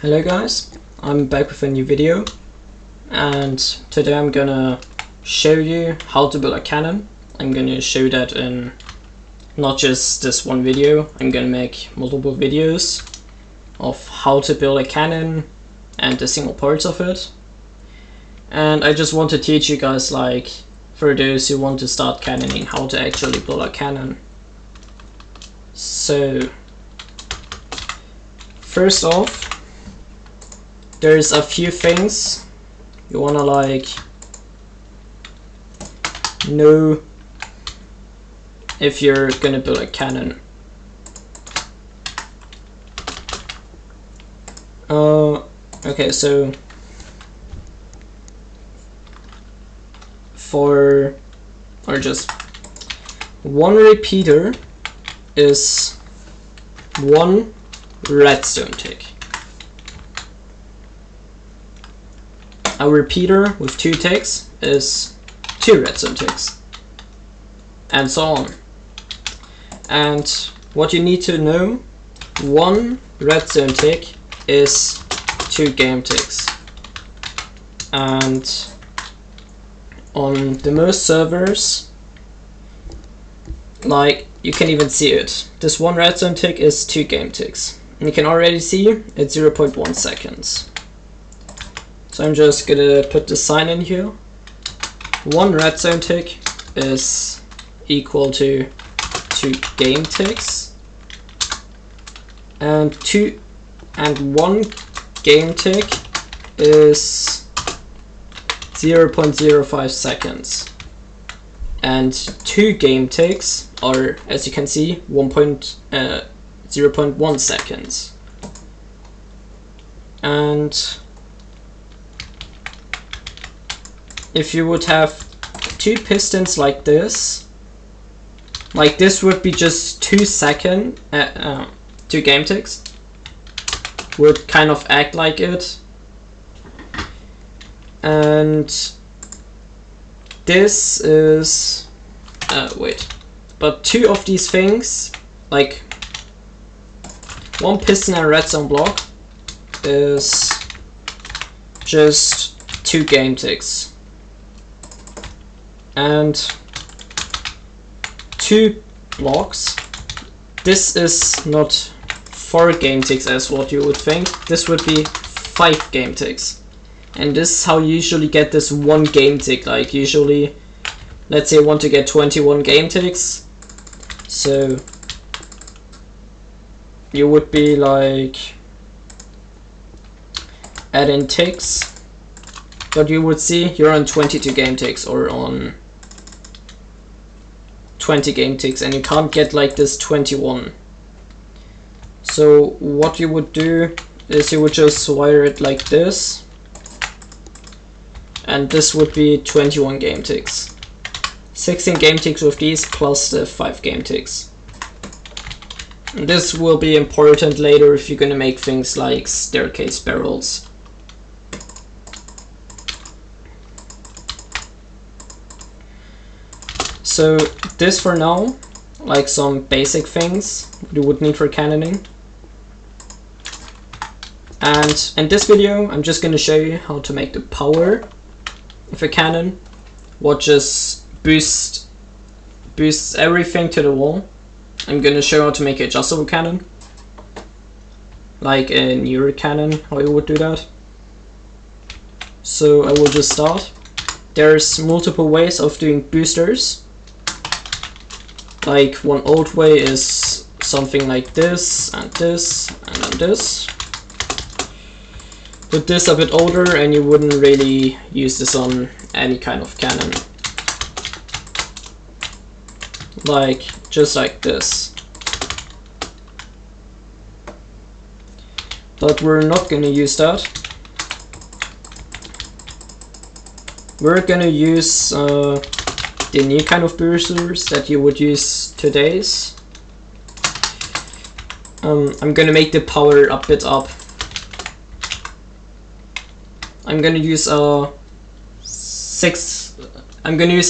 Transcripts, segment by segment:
Hello guys, I'm back with a new video, and today I'm gonna show you how to build a cannon. I'm gonna show that in not just this one video. I'm gonna make multiple videos of how to build a cannon and the single parts of it. And I just want to teach you guys, like, for those who want to start cannoning, how to actually build a cannon. So first off, there's a few things you wanna know if you're gonna build a cannon. Okay, so just one repeater is one redstone tick. A repeater with 2 ticks is 2 redstone ticks, and so on. And what you need to know, 1 redstone tick is 2 game ticks. And on the most servers, like, you can even see it. This 1 redstone tick is 2 game ticks. And you can already see it's 0.1 seconds. So I'm just gonna put the sign in here. 1 redstone tick is equal to 2 game ticks, and 1 game tick is 0.05 seconds, and 2 game ticks are, as you can see, 0.1 seconds. And if you would have 2 pistons like this would be just 2 game ticks, would kind of act like it. And this is, but 2 of these things, like 1 piston and a redstone block, is just 2 game ticks. And 2 blocks, this is not 4 game ticks as what you would think. This would be 5 game ticks. And this is how you usually get this 1 game tick. Like, usually, let's say you want to get 21 game ticks, so you would be like adding ticks, but you would see you're on 22 game ticks or on 20 game ticks, and you can't get like this 21. So what you would do is you would just wire it like this, and this would be 21 game ticks. 16 game ticks with these plus the 5 game ticks. And this will be important later if you're gonna make things like staircase barrels. So this for now, like some basic things you would need for cannoning. And in this video, I'm just going to show you how to make the power of a cannon, what just boosts everything to the wall. I'm going to show how to make an adjustable cannon, like a newer cannon, how you would do that. So I will just start. There's multiple ways of doing boosters. Like, one old way is something like this, and this, and then this. But this a bit older, and you wouldn't really use this on any kind of cannon. Like, just like this. But we're not gonna use that. We're gonna use the new kind of boosters that you would use today's. I'm gonna make the power a bit up. I'm gonna use a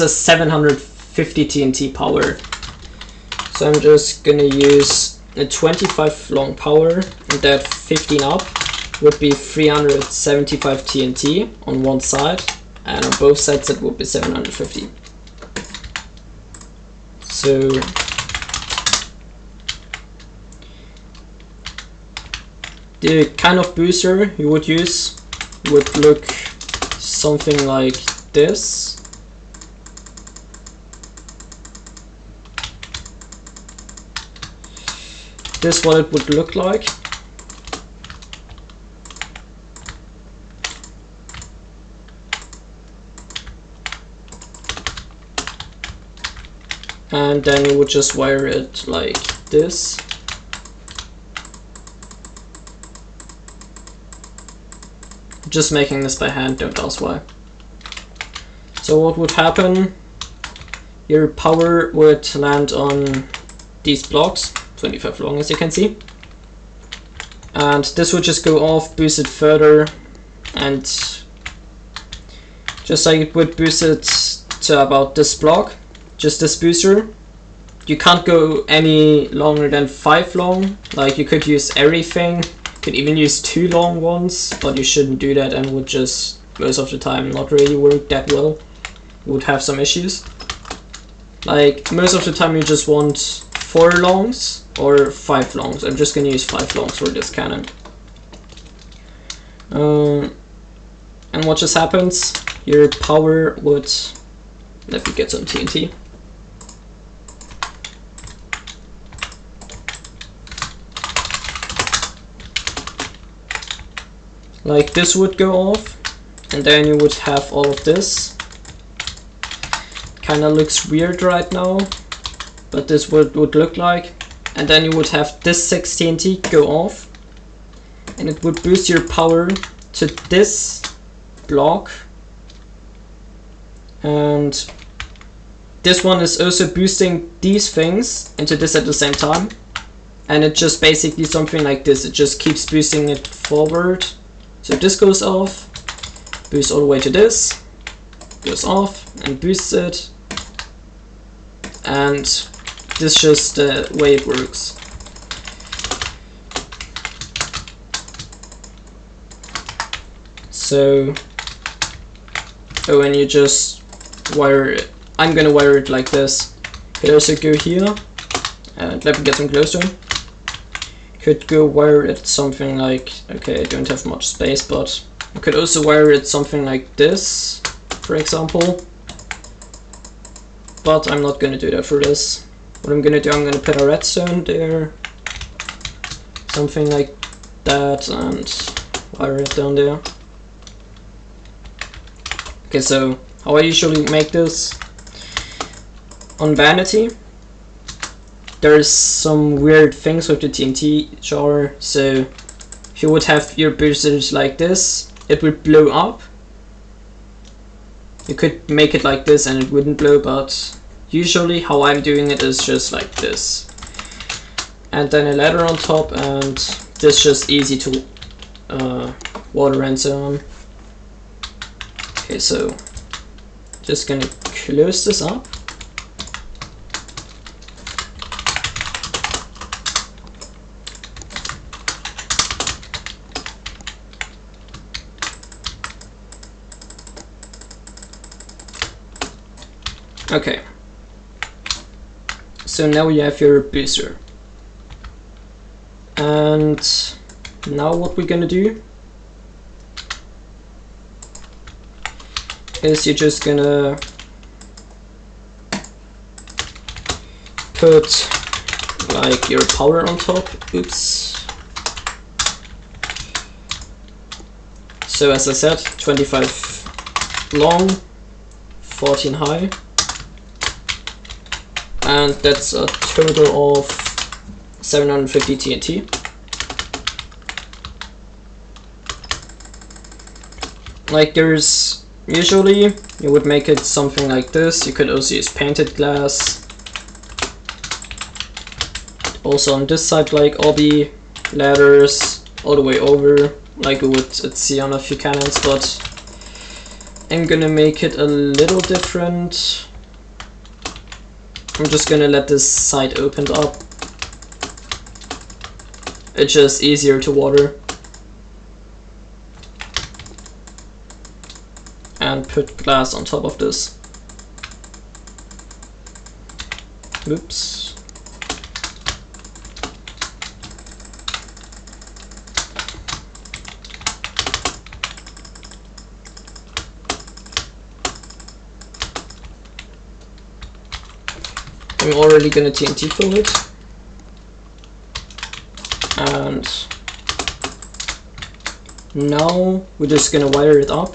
750 TNT power. So I'm just gonna use a 25 long power and that 15 up. would be 375 TNT on one side, and on both sides it would be 750. So the kind of booster you would use would look something like this. This is what it would look like. And then you would just wire it like this. Just making this by hand, don't ask why. So what would happen? Your power would land on these blocks, 25 long as you can see. And this would just go off, boost it further, and just like it would boost it to about this block, just this booster. You can't go any longer than 5 long, like you could use everything. Could even use 2 long ones, but you shouldn't do that and would just most of the time not really work that well. You would have some issues. Like most of the time you just want 4 longs or 5 longs. I'm just gonna use 5 longs for this cannon. And what just happens? Your power would, let me get some TNT. Like this would go off, and then you would have all of this. Kinda looks weird right now, but this would look like. And then you would have this 6 TNT go off, and it would boost your power to this block. And this one is also boosting these things into this at the same time. And it just basically something like this, it just keeps boosting it forward. So this goes off, boosts all the way to this, goes off and boosts it, and this is just the way it works. So, when you just wire it, I'm gonna wire it like this. Could also go here, and let me get some glowstone. Could go wire it something like, okay, I don't have much space, but I could also wire it something like this, for example. But I'm not gonna do that for this. What I'm gonna do, I'm gonna put a redstone there, something like that, and wire it down there. Okay, so how I usually make this on Vanity. There's some weird things with the TNT jar, so if you would have your boosters like this, it would blow up. You could make it like this and it wouldn't blow, but usually how I'm doing it is just like this. And then a ladder on top, and this is just easy to water and so on. Okay, so just gonna close this up. Okay, so now you have your booster, and now what we're gonna do is you're just gonna put like your power on top. Oops. So as I said, 25 long, 14 high. And that's a total of 750 TNT. Like there's, usually you would make it something like this. You could also use painted glass. Also on this side, like obby ladders all the way over, like we would see on a few cannons, but I'm gonna make it a little different. I'm just gonna let this side open up. It's just easier to water. and put glass on top of this. Oops. I'm already gonna TNT fill it. And now we're just gonna wire it up.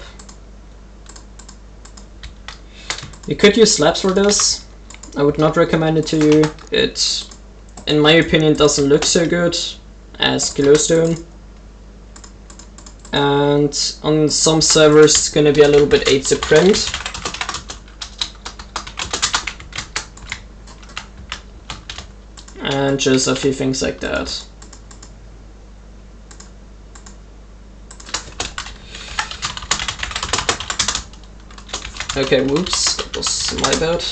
You could use slabs for this. I would not recommend it to you. It, in my opinion, doesn't look so good as glowstone. And on some servers it's gonna be a little bit aid to print. And just a few things like that. Okay, whoops, that was my bad.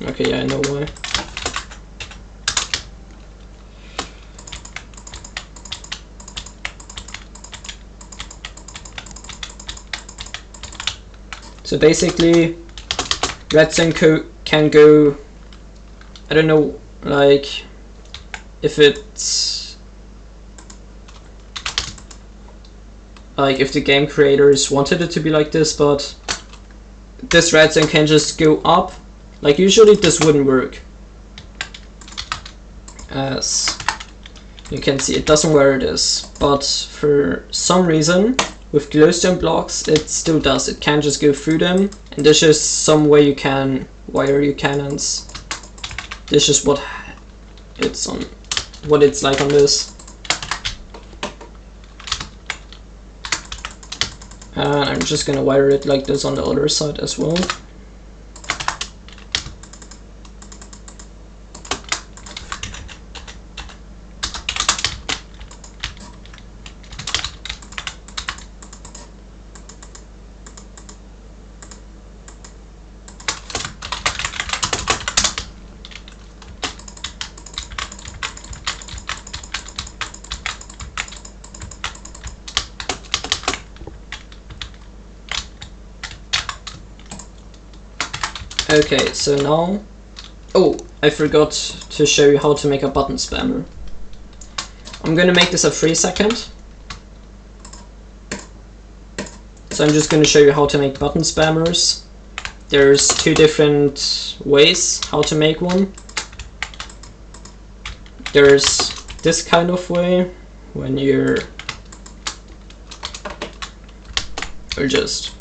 Okay, yeah, I know why. So basically, redstone can go, I don't know, like, if it's, like, if the game creators wanted it to be like this, but this redstone can just go up. Like, usually this wouldn't work. As you can see, it doesn't where it is, but for some reason, with glowstone blocks, it still does. It can just go through them, and there's just some way you can wire your cannons. This is what it's on, what it's like on this. And I'm just gonna wire it like this on the other side as well. Okay, so now, oh, I forgot to show you how to make a button spammer. I'm gonna make this a 3-second. So I'm just gonna show you how to make button spammers. There's 2 different ways how to make one. There's this kind of way, when you're, or just,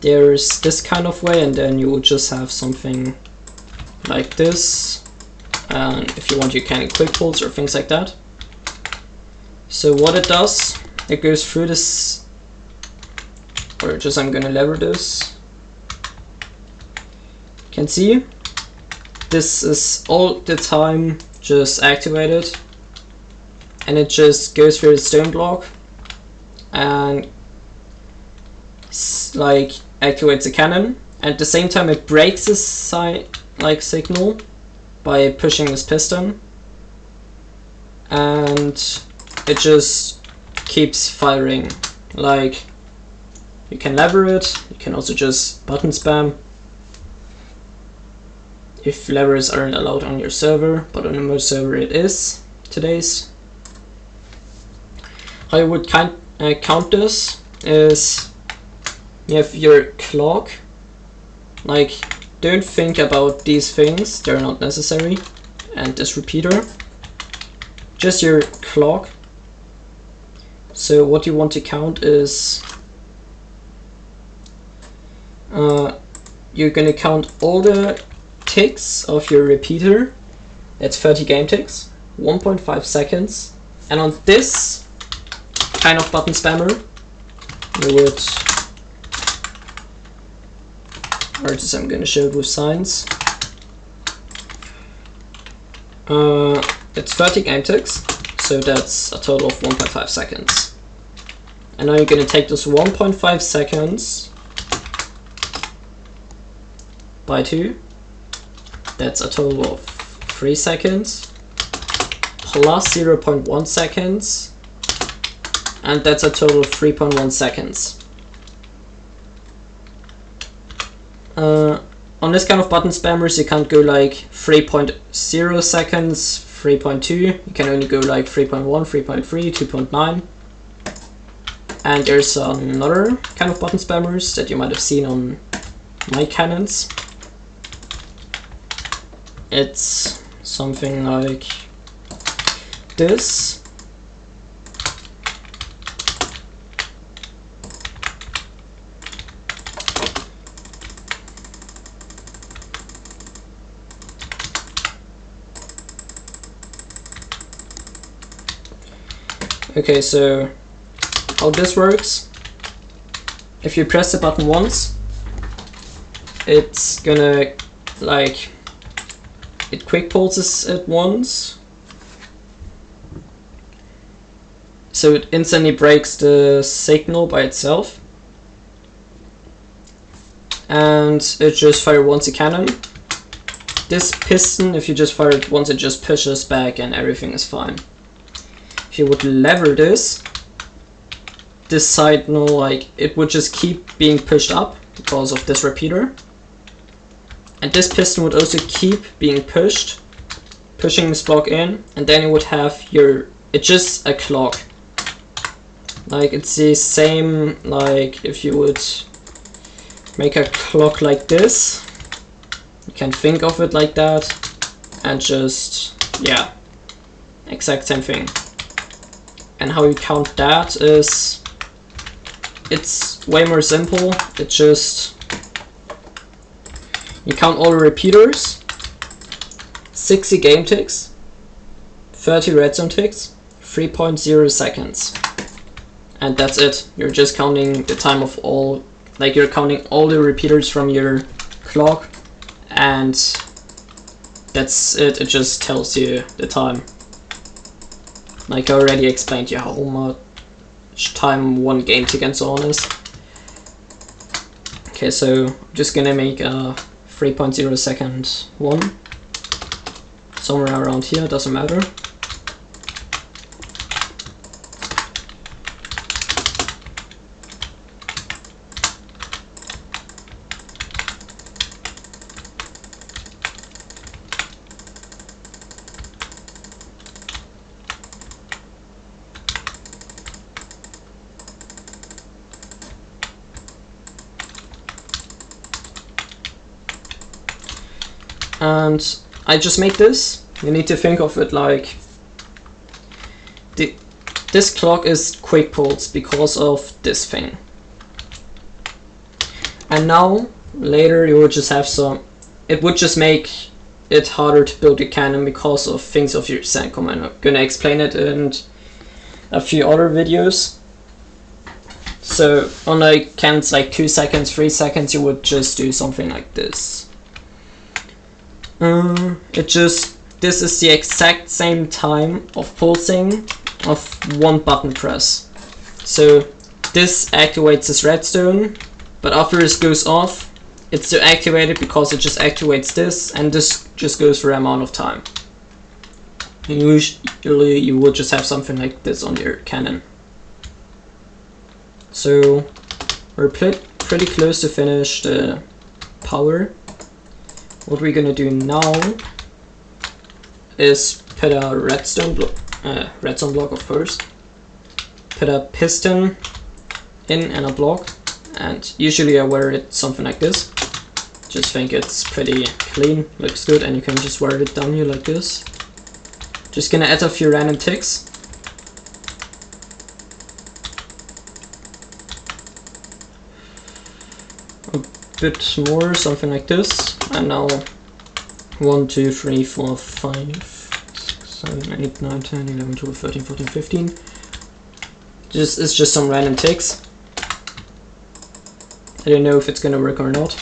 there's this kind of way, and then you will just have something like this. And if you want, you can quick pulls or things like that. So what it does, it goes through this, or just I'm gonna lever this. You can see this is all the time just activated, and it just goes through the stone block and like activates a cannon. At the same time, it breaks this signal by pushing this piston, and it just keeps firing. Like, you can lever it, you can also just button spam if levers aren't allowed on your server, but on most server it is today's. How you would count this is, you have your clock. Like, don't think about these things, they're not necessary, and this repeater, just your clock. So what you want to count is, you're gonna count all the ticks of your repeater. That's 30 game ticks, 1.5 seconds, and on this kind of button spammer, you would, or just I'm gonna show it with signs. It's 30 game ticks, so that's a total of 1.5 seconds. And now you're gonna take this 1.5 seconds by 2. That's a total of 3 seconds. plus 0.1 seconds, and that's a total of 3.1 seconds. On this kind of button spammers, you can't go like 3.0 seconds, 3.2, you can only go like 3.1, 3.3, 2.9. And there's another kind of button spammers that you might have seen on my cannons. It's something like this. Okay, so how this works: if you press the button once, it's gonna like, it quick pulses it once, so it instantly breaks the signal by itself, and it just fires once a cannon. This piston, if you just fire it once, it just pushes back and everything is fine. If you would lever this signal, like, it would just keep being pushed up because of this repeater, and this piston would also keep being pushed, pushing this block in, and then you would have it's just a clock. Like, it's the same, like if you would make a clock like this, you can think of it like that, and just, yeah, exact same thing. And how you count that is, it's way more simple. It's just, you count all the repeaters, 60 game ticks, 30 red zone ticks, 3.0 seconds. And that's it. You're just counting the time of all, like, you're counting all the repeaters from your clock, and that's it. It just tells you the time. Like I already explained you how much time one game tick and so on is. Okay, so I'm just gonna make a 3.0 second one. Somewhere around here, doesn't matter. And I just made this. You need to think of it like, this clock is quick pulse because of this thing. And now, later you would just have some, it would just make it harder to build a cannon because of things of your SANCOM. I'm gonna explain it in a few other videos. So on like cannons like 2 seconds, 3 seconds, you would just do something like this. This is the exact same time of pulsing of one button press. So this activates this redstone, but after this goes off, it's still activated because it just activates this, and this just goes for an amount of time. Usually you would just have something like this on your cannon. So we're pretty close to finish the power. What we're gonna do now is put a redstone block of course, put a piston in and a block, and usually I wear it something like this. Just think it's pretty clean, looks good, and you can just wear it down here like this. Just gonna add a few random ticks. Bit more, something like this, and now 1, 2, 3, 4, 5, 6, 7, 8, 9, 10, 11, 12, 13, 14, 15. It's just some random ticks. I don't know if it's gonna work or not.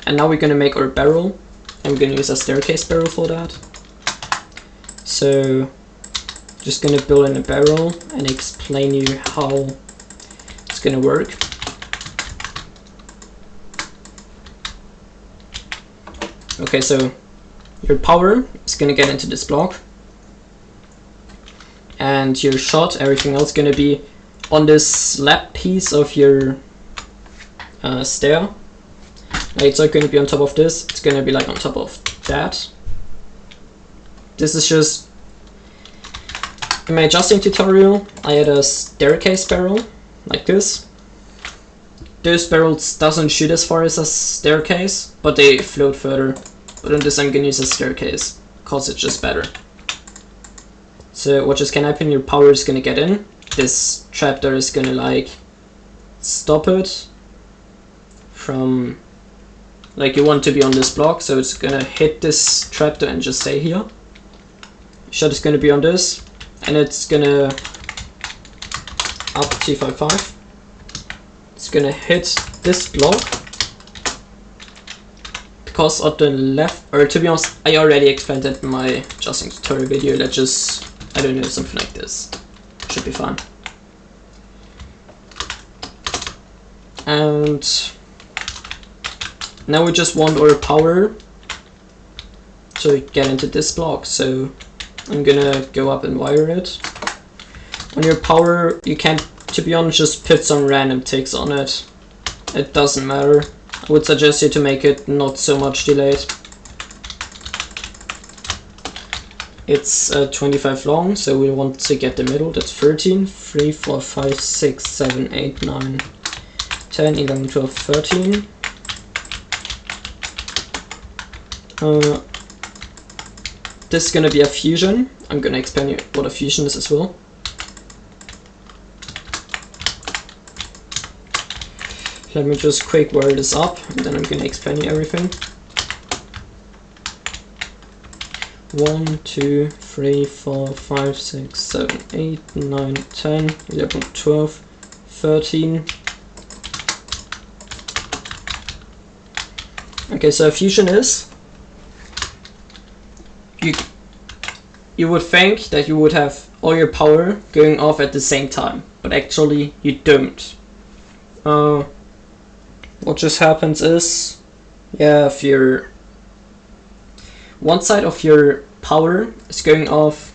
And now we're gonna make our barrel. I'm gonna use a staircase barrel for that. So just gonna build in a barrel and explain you how it's gonna work. Okay, so your power is gonna get into this block. and your shot, everything else gonna be on this slab piece of your stair. Like, it's not gonna be on top of this, it's gonna be like on top of that. This is just, in my adjusting tutorial, I had a staircase barrel, like this. Those barrels doesn't shoot as far as a staircase, but they float further. But on this I'm gonna use a staircase, cause it's just better. So what just can happen, your power is gonna get in, this trapdoor is gonna like stop it from, like, you want to be on this block, so it's gonna hit this trapdoor and just stay here. Shot is gonna be on this, and it's gonna up T55. It's gonna hit this block, because on the left, or to be honest, I already explained it in my adjusting tutorial video. Let's just, I don't know, something like this. Should be fine. And now we just want our power to get into this block, so I'm gonna go up and wire it. On your power, you can, to be honest, just put some random ticks on it. It doesn't matter. I would suggest you to make it not so much delayed. It's 25 long, so we want to get the middle. That's 13, 3, 4, 5, 6, 7, 8, 9, 10, 11, 12, 13. This is gonna be a fusion. I'm gonna explain you what a fusion is as well. Let me just quick wire this up, and then I'm gonna explain you everything. 1, 2, 3, 4, 5, 6, 7, 8, 9, 10, 11, 12, 13. Okay, so a fusion is, you would think that you would have all your power going off at the same time, but actually you don't. What just happens is, yeah, if your one side of your power is going off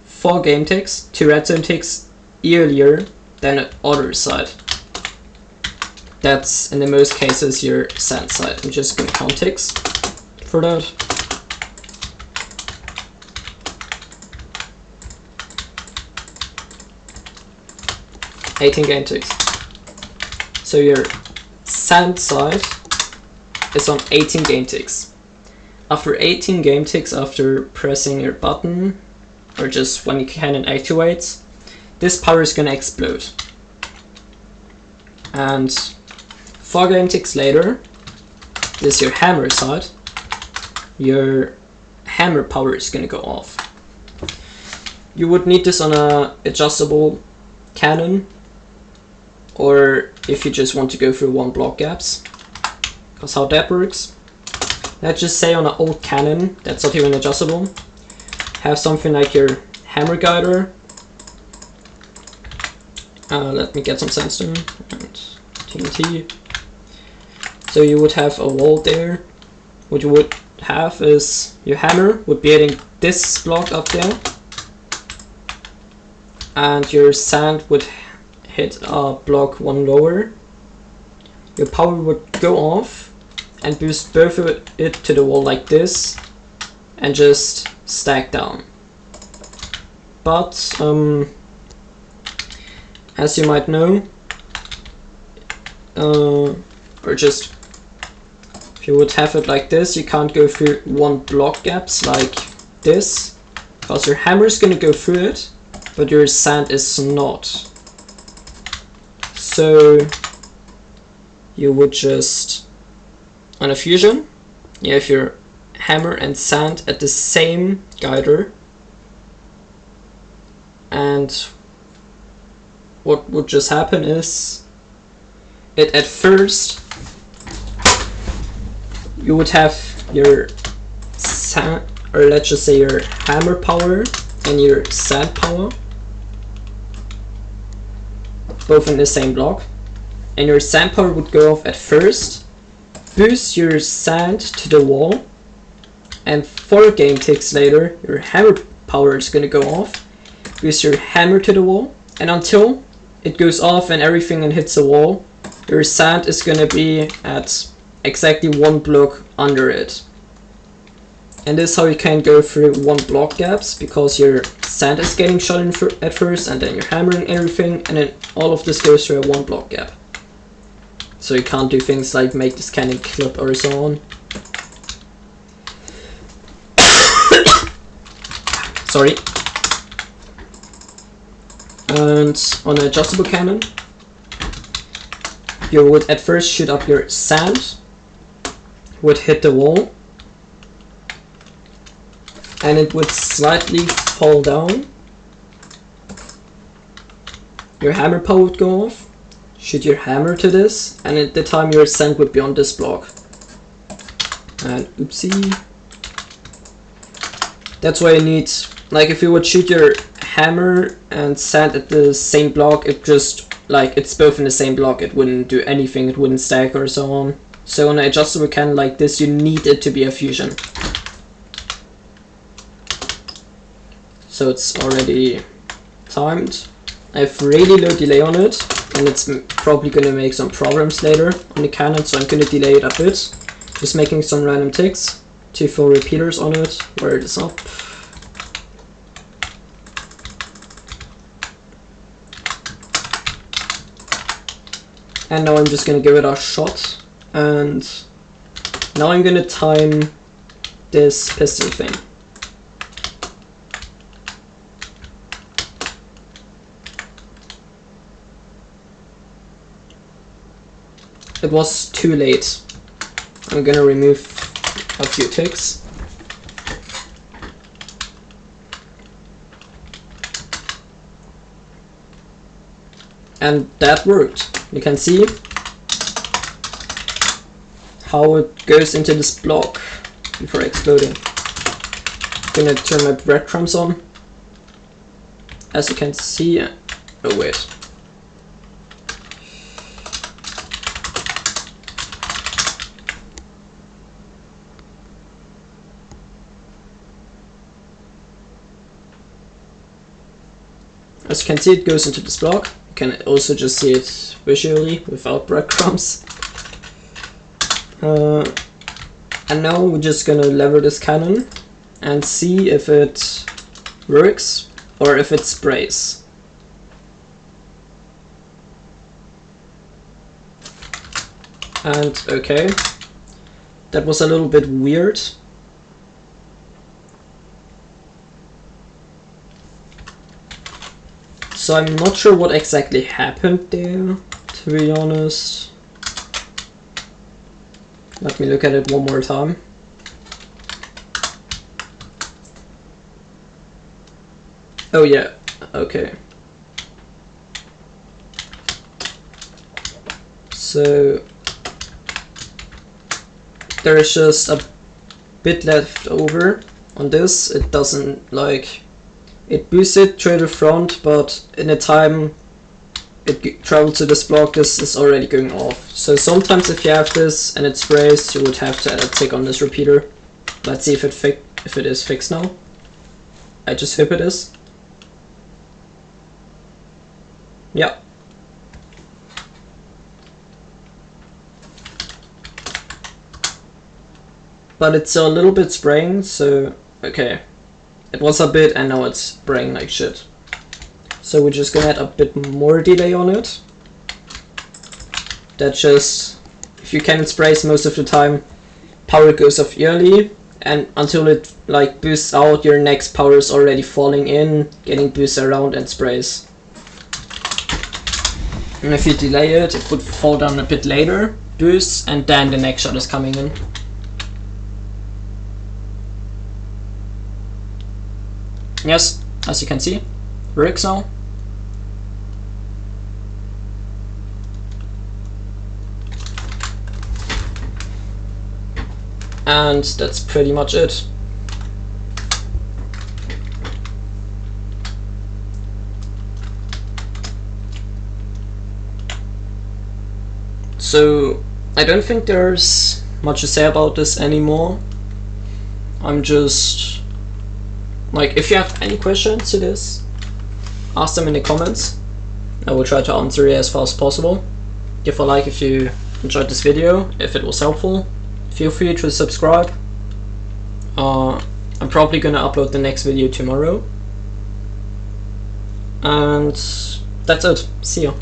4 game ticks, 2 redstone ticks earlier than the other side. That's in the most cases your sand side. I'm just gonna count ticks for that. $18 game ticks. So your sand side is on 18 game ticks. After 18 game ticks, after pressing your button, or just when your cannon activates, this power is gonna explode. And 4 game ticks later, this is your hammer side, your hammer power is gonna go off. You would need this on a adjustable cannon, or if you just want to go through 1 block gaps, because how that works. Let's just say on an old cannon that's not even adjustable, have something like your hammer guider. Let me get some sandstone and TNT. So you would have a wall there. What you would have is your hammer would be hitting this block up there, and your sand would hit a block 1 lower. Your power would go off and boost both of it to the wall like this, and just stack down. But as you might know, or just if you would have it like this, you can't go through 1 block gaps like this, because your hammer is gonna go through it, but your sand is not. So you would just, on a fusion, you have your hammer and sand at the same guider, and what would just happen is, it at first you would have your sand, or let's just say your hammer power and your sand power both in the same block, and your sand power would go off at first, boost your sand to the wall, and 4 game ticks later your hammer power is gonna go off, boost your hammer to the wall, and until it goes off and everything and hits the wall, your sand is gonna be at exactly 1 block under it. And this is how you can go through 1 block gaps, because your sand is getting shot in at first, and then you're hammering everything, and then all of this goes through a 1 block gap. So you can't do things like make this cannon clip or so on. Sorry. And on an adjustable cannon, you would at first shoot up your sand, would hit the wall, and it would slightly fall down. Your hammer power would go off, shoot your hammer to this, and at the time your sand would be on this block. And oopsie. That's why you need, like if you would shoot your hammer and sand at the same block, it just, like it's both in the same block, it wouldn't do anything, it wouldn't stack or so on. So on an adjustable cannon like this, you need it to be a fusion. So it's already timed. I have really low delay on it, and it's probably gonna make some problems later on the cannon, so I'm gonna delay it a bit. Just making some random ticks. 2 full repeaters on it, wire this up. And now I'm just gonna give it a shot, and now I'm gonna time this piston thing. It was too late. I'm gonna remove a few ticks. And that worked. You can see how it goes into this block before exploding. I'm gonna turn my breadcrumbs on. As you can see, oh wait. As you can see, it goes into this block. You can also just see it visually without breadcrumbs. And now we're just gonna lever this cannon and see if it works or if it sprays. And okay, that was a little bit weird. So I'm not sure what exactly happened there, to be honest. Let me look at it one more time. Oh yeah, okay. So there is just a bit left over on this. It doesn't like, it boosts it through the front, but in the time it travels to this block, this is already going off. So sometimes if you have this and it sprays, you would have to add a tick on this repeater. Let's see if it is fixed now. I just hope it is. Yeah. But it's a little bit spraying, so okay. It was a bit and now it's spraying like shit. So we're just gonna add a bit more delay on it. That just, if you cannon sprays most of the time, power goes off early, and until it like boosts out, your next power is already falling in, getting boosted around and sprays. And if you delay it, it would fall down a bit later, boosts, and then the next shot is coming in. Yes, as you can see, works now. And that's pretty much it. So I don't think there's much to say about this anymore. I'm just like, if you have any questions to this, ask them in the comments. I will try to answer it as fast as possible. Give a like if you enjoyed this video, if it was helpful. Feel free to subscribe. I'm probably gonna upload the next video tomorrow. And that's it. See ya.